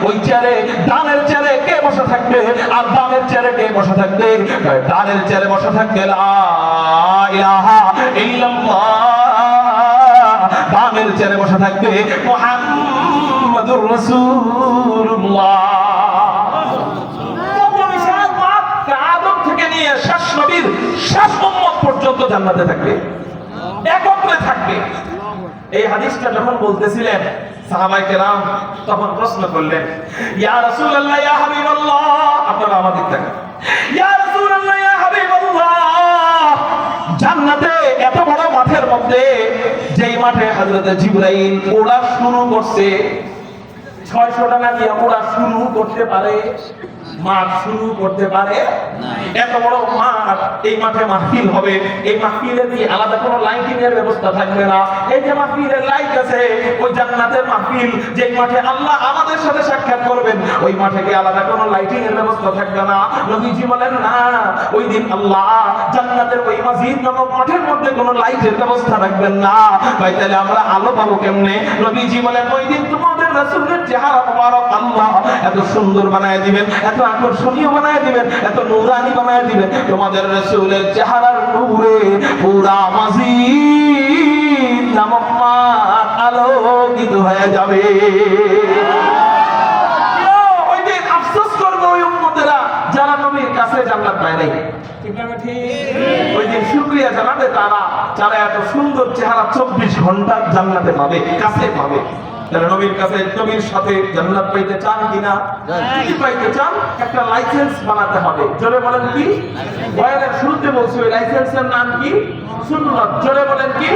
ওই চেয়ারে ডানের চেয়ারে কে বসে থাকবে আর বামের চেয়ারে কে বসে থাকবে? ডানের চেয়ারে বসে থাকবে লা ইলাহা ইল্লাল্লাহ, বামের চেয়ারে বসে থাকবে মুহাম্মাদুর রাসূলুল্লাহ। আদম থেকে নিয়ে শেষ নবীর শেষ উম্মত পর্যন্ত জান্নাতে থাকবে, একত্রে থাকবে। এই হাদিসটা যখন বলতেছিলেন সাহাবায়ে কেরাম তখন প্রশ্ন করলেন, ইয়া রাসূলুল্লাহ, ইয়া হাবিবাল্লাহ, আপনারা আমাদের থেকে ইয়া রাসূলুল্লাহ, ইয়া হাবিবাল্লাহ, জান্নাতে এত বড় মাঠের মধ্যে যেই মাঠে হযরত জিবরাইল ওড়া শুরু করছে, 600 টাকা দিয়ে ওড়া শুরু করতে পারে, মাঠ শুরু করতে পারে? এত বড় মাঠ, এই মাঠে মাহফিল হবে, এই মাহফিলে দিয়ে আলাদা কোনো লাইটিং এর ব্যবস্থা থাকবে না। এই যে মাহফিলের লাইট আছে, ওই জান্নাতের মাহফিল যেই মাঠে আল্লাহ আমাদের সাথে সাক্ষাৎ করবেন, ওই মাঠে কি আলাদা কোনো লাইটিং এর ব্যবস্থা থাকবে না? নবীজি বলেন না, ওই দিন আল্লাহ জান্নাতের ওই মসজিদ নামক মাঠের মধ্যে কোনো লাইটের ব্যবস্থা রাখবেন না। ভাই তাহলে আমরা আলো পাবো কেমনে? নবীজি বলেন ওই দিন তোমাদের রাসূলের চেহারা মোবারক আল্লাহ এত সুন্দর বানায় দিবেন, এত আকর্ষণীয় বানায় দিবেন, এত নূরানি বানায় দিবেন, তোমাদের রাসূলের চেহারার নূরে পুরা মসজিদ নামক মাঠ আলোকিত হয়ে যাবে। ওই দিন আফসোস করবে ওই উম্মতেরা যারা নবীর কাছে জান্নাত পায় নাই। ওই দিন শুকরিয়া জানাবে তারা যারা এত সুন্দর চেহারা 24 ঘন্টা জান্নাতে পাবে, কাছে পাবে। যারা নবীর কাছে, নবীর সাথে জান্নাত পাইতে চান কিনা? কি পাইতে চান? একটা লাইসেন্স বানাতে হবে। জোরে বলেন কি? বয়ানের শুরুতে বলছি ওই লাইসেন্সের নাম কি? সুন্নাত। জোরে বলেন কি?